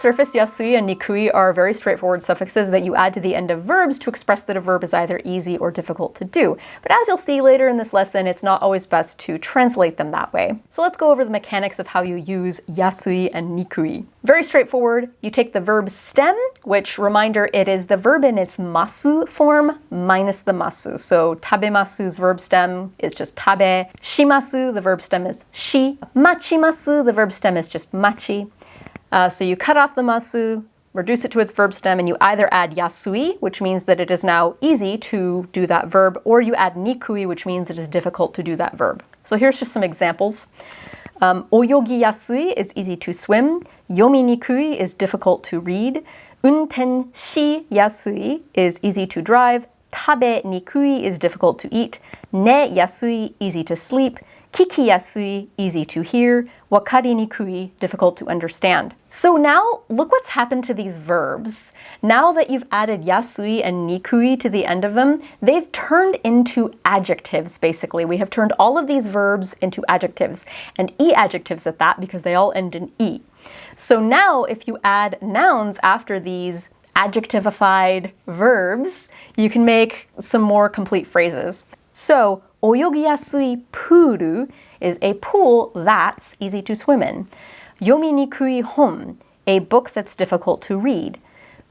surface, Yasui and Nikui are very straightforward suffixes that you add to the end of verbs to express that a verb is either easy or difficult to do. But as you'll see later in this lesson, it's not always best to translate them that way. So let's go over the mechanics of how you use Yasui and Nikui. Very straightforward. You take the verb stem, which, reminder, it is the verb in its masu form minus the masu. So tabemasu's verb stem is just tabe. Shimasu, the verb stem is shi. Machimasu, the verb stem is just machi. So you cut off the masu, reduce it to its verb stem, and you either add yasui, which means that it is now easy to do that verb, or you add nikui, which means it is difficult to do that verb. So here's just some examples. Oyogi yasui is easy to swim. Yomi nikui is difficult to read. Unten shi yasui is easy to drive. Tabe nikui is difficult to eat. Ne yasui, easy to sleep. Kiki yasui, easy to hear. Wakari nikui, difficult to understand. So now, look what's happened to these verbs. Now that you've added yasui and nikui to the end of them, they've turned into adjectives, basically. We have turned all of these verbs into adjectives, and e-adjectives at that, because they all end in e. So now, if you add nouns after these adjectivified verbs, you can make some more complete phrases. So, oyogi yasui puru is a pool that's easy to swim in. Yomi nikui hon, a book that's difficult to read.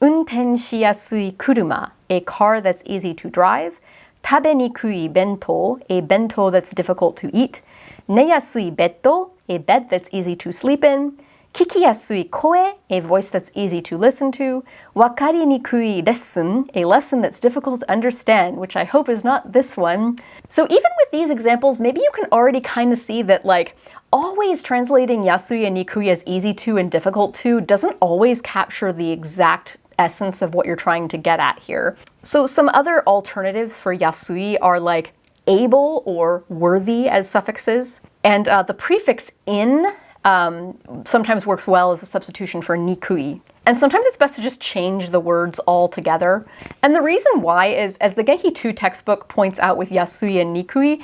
Unten shiyasui kuruma, a car that's easy to drive. Tabe nikui bento, a bento that's difficult to eat. Neyasui betto, a bed that's easy to sleep in. Kikiyasui koe, a voice that's easy to listen to. Wakari nikui lesson, a lesson that's difficult to understand, which I hope is not this one. So even with these examples, maybe you can already kind of see that, like, always translating yasui and nikui as easy to and difficult to doesn't always capture the exact essence of what you're trying to get at here. So some other alternatives for yasui are like able or worthy as suffixes, and the prefix in sometimes works well as a substitution for nikui. And sometimes it's best to just change the words altogether. And the reason why is, as the Genki 2 textbook points out with yasui and nikui,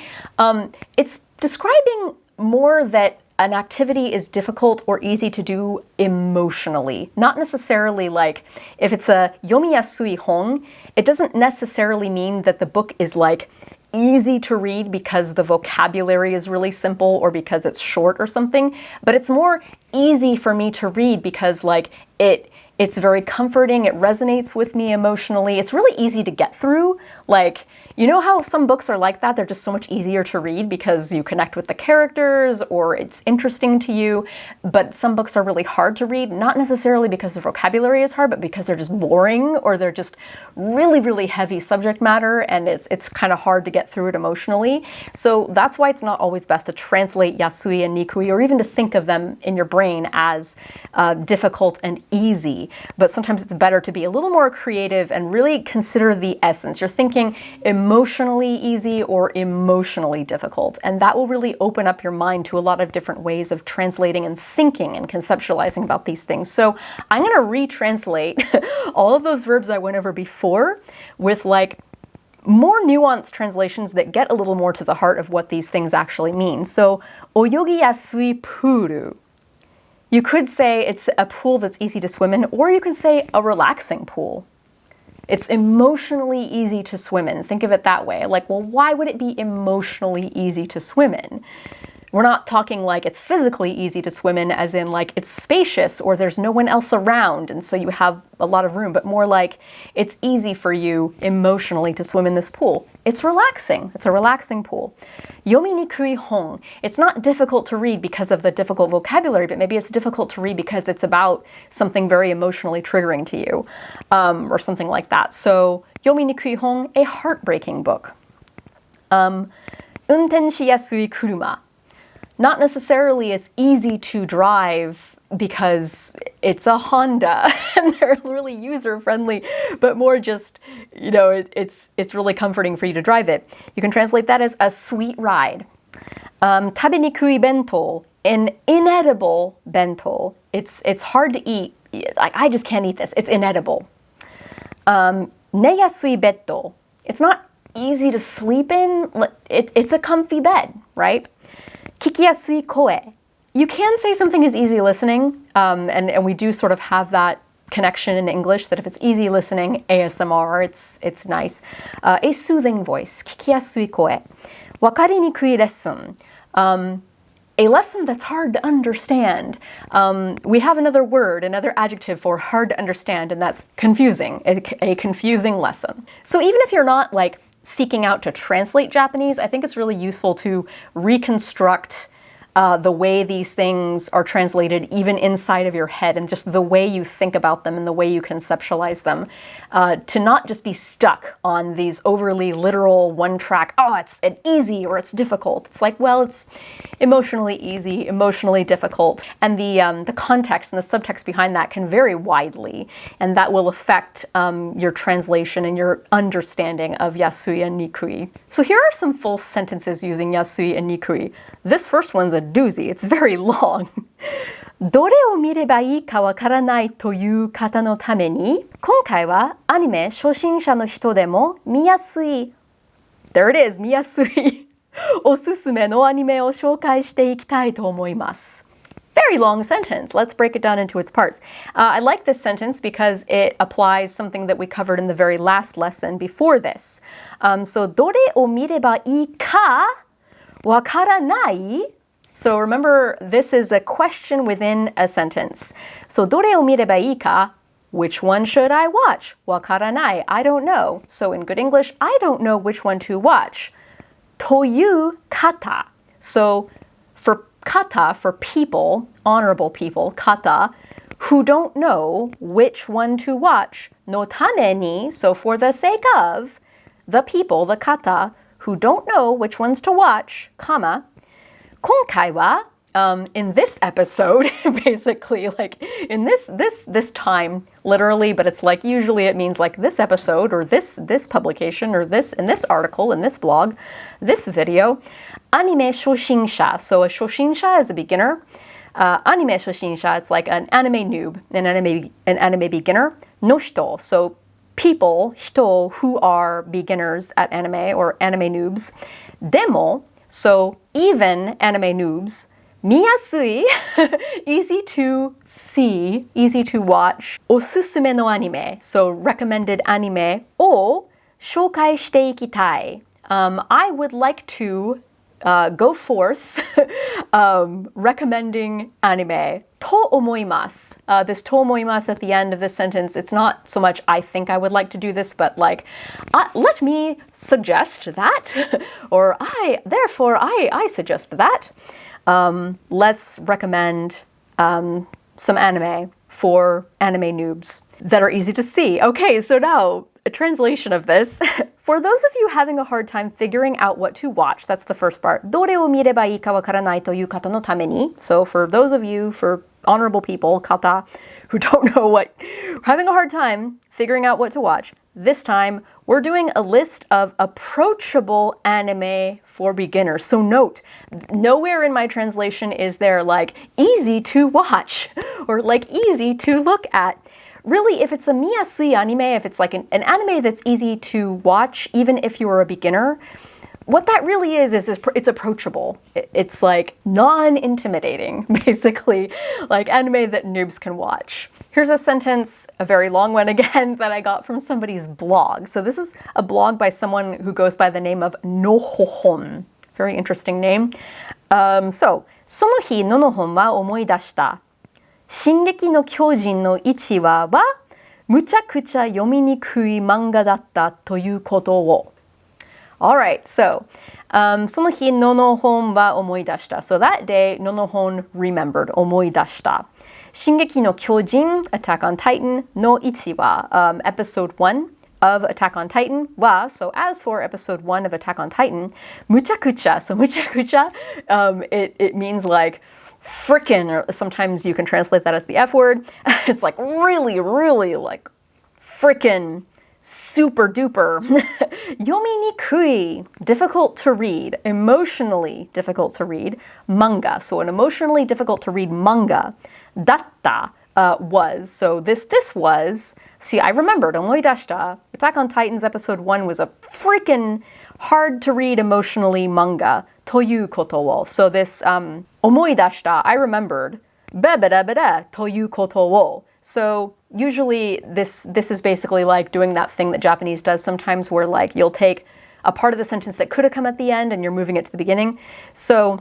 it's describing more that an activity is difficult or easy to do emotionally. Not necessarily like, if it's a yomi yasui hon, it doesn't necessarily mean that the book is like easy to read because the vocabulary is really simple or because it's short or something, but it's more easy for me to read because like it's very comforting, it resonates with me emotionally, it's really easy to get through. Like, you know how some books are like that? They're just so much easier to read because you connect with the characters or it's interesting to you, but some books are really hard to read, not necessarily because the vocabulary is hard, but because they're just boring or they're just really, really heavy subject matter and it's kind of hard to get through it emotionally. So that's why it's not always best to translate yasui and nikui or even to think of them in your brain as difficult and easy. But sometimes it's better to be a little more creative and really consider the essence. You're thinking emotionally easy or emotionally difficult, and that will really open up your mind to a lot of different ways of translating and thinking and conceptualizing about these things. So I'm going to retranslate all of those verbs I went over before with like more nuanced translations that get a little more to the heart of what these things actually mean. So oyogi yasui puru. You could say it's a pool that's easy to swim in, or you can say a relaxing pool. It's emotionally easy to swim in. Think of it that way. Like, well, why would it be emotionally easy to swim in? We're not talking like it's physically easy to swim in, as in like it's spacious or there's no one else around and so you have a lot of room, but more like it's easy for you emotionally to swim in this pool. It's relaxing. It's a relaxing pool. Yomi nikui hon. It's not difficult to read because of the difficult vocabulary, but maybe it's difficult to read because it's about something very emotionally triggering to you, or something like that. So yomi nikui hon, a heartbreaking book. Unten shiyasui kuruma. Not necessarily it's easy to drive because it's a Honda and they're really user-friendly, but more just, you know, it's really comforting for you to drive it. You can translate that as a sweet ride. Tabenikui bento, an inedible bento. It's hard to eat. Like, I just can't eat this. It's inedible. Neyasui betto. It's not easy to sleep in. It's a comfy bed, right? Kikiyasui koe. you can say something is easy listening, and we do sort of have that connection in English that if it's easy listening, ASMR, it's nice. A soothing voice, 聞きやすい声。わかりにくい lesson. A lesson that's hard to understand. We have another word, another adjective for hard to understand, and that's confusing, a confusing lesson. So even if you're not like seeking out to translate Japanese, I think it's really useful to reconstruct the way these things are translated even inside of your head and just the way you think about them and the way you conceptualize them, to not just be stuck on these overly literal one-track, oh, it's easy or it's difficult. It's like, well, it's emotionally easy, emotionally difficult, and the context and the subtext behind that can vary widely, and that will affect your translation and your understanding of Yasui and Nikui. So here are some full sentences using Yasui and Nikui. This first one's a doozy. It's very long. どれを見ればいいかわからないという方のために、今回はアニメ初心者の人でも見やすい、there it is, 見やすいおすすめのアニメを紹介していきたいと思います。Very long sentence. Let's break it down into its parts. I like this sentence because it applies something that we covered in the very last lesson before this. So どれを見ればいいかわからない。So remember, this is a question within a sentence. So どれを見ればいいか? Which one should I watch? わからない. I don't know. So in good English, I don't know which one to watch. という方. So for kata, for people, honorable people, kata, who don't know which one to watch. のために, so for the sake of, the people, the kata, who don't know which ones to watch, comma, 今回は, in this episode, basically, like in this time, literally, but it's like usually it means like this episode or this publication or this in this article, in this blog, this video, anime 初心者. So a 初心者is a beginner. Anime 初心者, it's like an anime noob, an anime beginner. の人, so people, 人 who are beginners at anime or anime noobs. でも, so even anime noobs, 見やすい, easy to see, easy to watch, おすすめのアニメ, so recommended anime を紹介していきたい. I would like to go forth recommending anime と思います. This と思います at the end of this sentence, it's not so much I think I would like to do this, but like, let me suggest that, or therefore I suggest that. Let's recommend some anime for anime noobs that are easy to see. Okay, so now a translation of this. For those of you having a hard time figuring out what to watch, that's the first part. どれを見ればいいかわからないという方のために. So for those of you, for honorable people, kata, who don't know having a hard time figuring out what to watch, this time we're doing a list of approachable anime for beginners. So note, nowhere in my translation is there like easy to watch or like easy to look at. Really, if it's a miyasui anime, if it's like an anime that's easy to watch, even if you're a beginner, what that really is it's approachable. It's like non-intimidating, basically, like anime that noobs can watch. Here's a sentence, a very long one again, that I got from somebody's blog. So this is a blog by someone who goes by the name of Nohohon. Very interesting name. So, その日ののほんは思い出した。進撃の巨人の一話は無茶苦茶読みにくい漫画だったということを。Alright, so, その日ののほんは思い出した。So that day, ののほん remembered, 思い出した。進撃の巨人, Attack on Titan, の一話, episode 1 of Attack on Titan は, so as for episode 1 of Attack on Titan, 無茶苦茶, so 無茶苦茶, it means like frickin, or sometimes you can translate that as the F word. It's like really, really like frickin, super duper. 読みにくい, difficult to read, emotionally difficult to read, manga. So an emotionally difficult to read manga. だった was. So this was. See, I remembered. 思い出した. Attack on Titans episode 1 was a freaking hard to read emotionally manga. ということを. So this 思い出した, I remembered, べべらべらということを. So usually this is basically like doing that thing that Japanese does sometimes where like you'll take a part of the sentence that could have come at the end and you're moving it to the beginning. So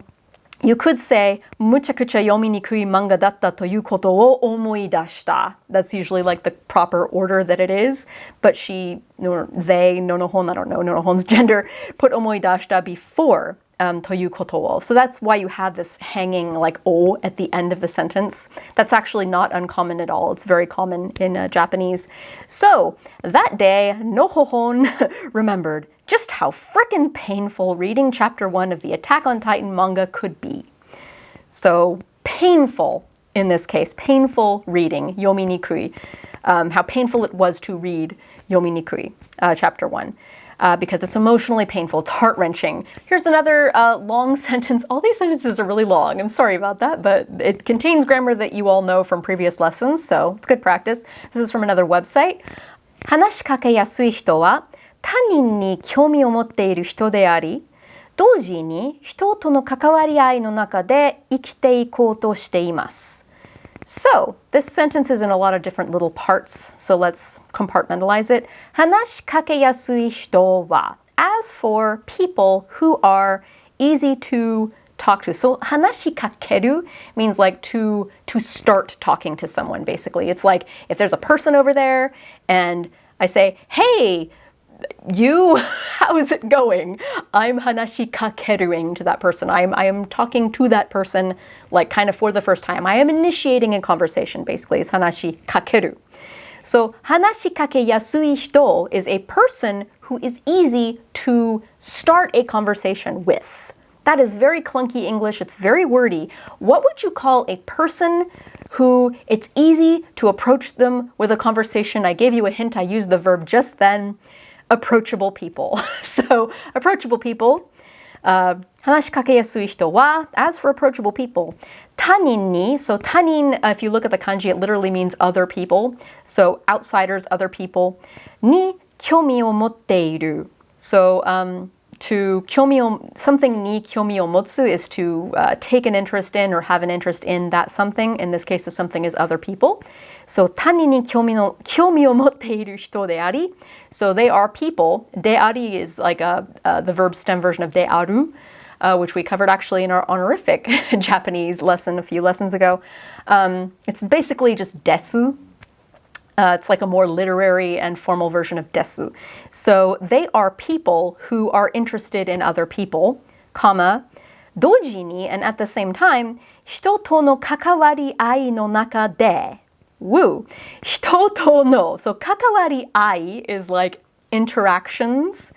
you could say 無茶苦茶読みにくい漫画だったということを思い出した. That's usually like the proper order that it is. But they, Nohohon, I don't know Nohohon's gender, put 思い出した before ということを. So that's why you have this hanging like o at the end of the sentence. That's actually not uncommon at all. It's very common in Japanese. So that day, Nohohon remembered just how frickin' painful reading chapter 1 of the Attack on Titan manga could be. So painful in this case, painful reading, yomi nikui. How painful it was to read yomi nikui, chapter 1. Because it's emotionally painful, it's heart-wrenching. Here's another long sentence. All these sentences are really long. I'm sorry about that, but it contains grammar that you all know from previous lessons, so it's good practice. This is from another website. 話しかけやすい人は他人に興味を持っている人であり、同時に人との関わり合いの中で生きていこうとしています。So, this sentence is in a lot of different little parts, so let's compartmentalize it. 話しかけやすい人は as for people who are easy to talk to. So, 話しかける means like to start talking to someone, basically. It's like if there's a person over there and I say, hey, you, how's it going? I'm hanashi kakeruing to that person. I am talking to that person like kind of for the first time. I am initiating a conversation, basically. It's hanashi kakeru. So hanashi kake yasui hito is a person who is easy to start a conversation with. That is very clunky English. It's very wordy. What would you call a person who it's easy to approach them with a conversation? I gave you a hint. I used the verb just then. Approachable people. So, approachable people. 話しかけやすい人は as for approachable people. 他人に so 他人, if you look at the kanji, it literally means other people. So, outsiders, other people. に興味を持っている. So, to 興味を something に興味を持つ is to take an interest in or have an interest in that something. In this case, the something is other people. So 他人に興味を持っている人であり. So they are people. であり is like the verb stem version of である, which we covered actually in our honorific Japanese lesson a few lessons ago. It's basically just desu. It's like a more literary and formal version of desu. So they are people who are interested in other people, comma, 同時に and at the same time, 人との関わり合いの中で Woo! 人との So 関わり合い is like interactions.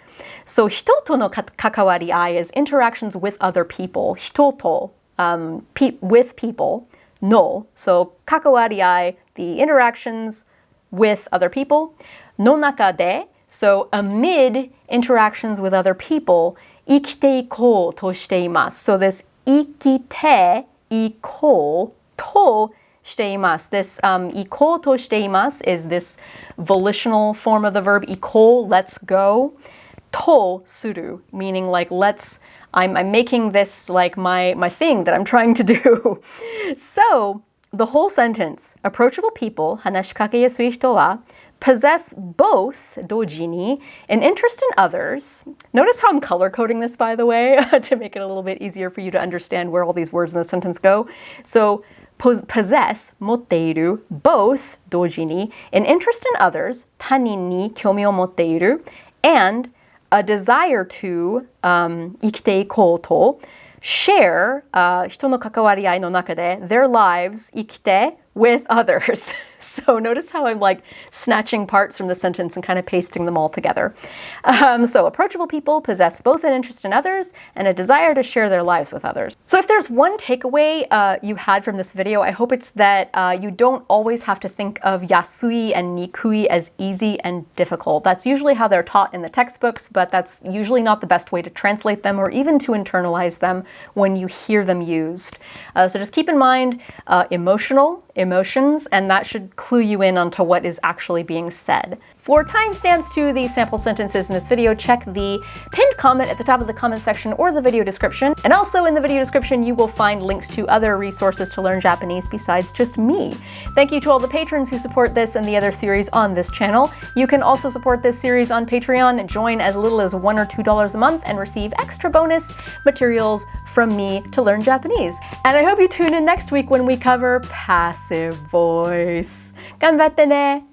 So 人との関わり合い is interactions with other people. 人と with people. No. So 関わり合い the interactions with other people. の中で So amid interactions with other people 生きていこうとしています。So this 生きていこうとしています。This 行こうとしています is this volitional form of the verb 行こう, let's go. とする meaning like I'm making this like my thing that I'm trying to do. So the whole sentence, approachable people, 話しかけやすい人は possess both, 同時に an interest in others. Notice how I'm color coding this, by the way, to make it a little bit easier for you to understand where all these words in the sentence go. So, possess, 持っている both, 同時に an interest in others, 他人に興味を持っている and a desire to 生きていこうと share 人の関わり合いの中で their lives 生きて with others. So notice how I'm like snatching parts from the sentence and kind of pasting them all together. So approachable people possess both an interest in others and a desire to share their lives with others. So if there's one takeaway you had from this video, I hope it's that you don't always have to think of Yasui and Nikui as easy and difficult. That's usually how they're taught in the textbooks, but that's usually not the best way to translate them or even to internalize them when you hear them used. So just keep in mind emotions, and that should clue you in onto what is actually being said. For timestamps to the sample sentences in this video, check the pinned comment at the top of the comment section or the video description. And also in the video description, you will find links to other resources to learn Japanese besides just me. Thank you to all the patrons who support this and the other series on this channel. You can also support this series on Patreon, join as little as $1 or $2 a month, and receive extra bonus materials from me to learn Japanese. And I hope you tune in next week when we cover passive voice. 頑張ってね!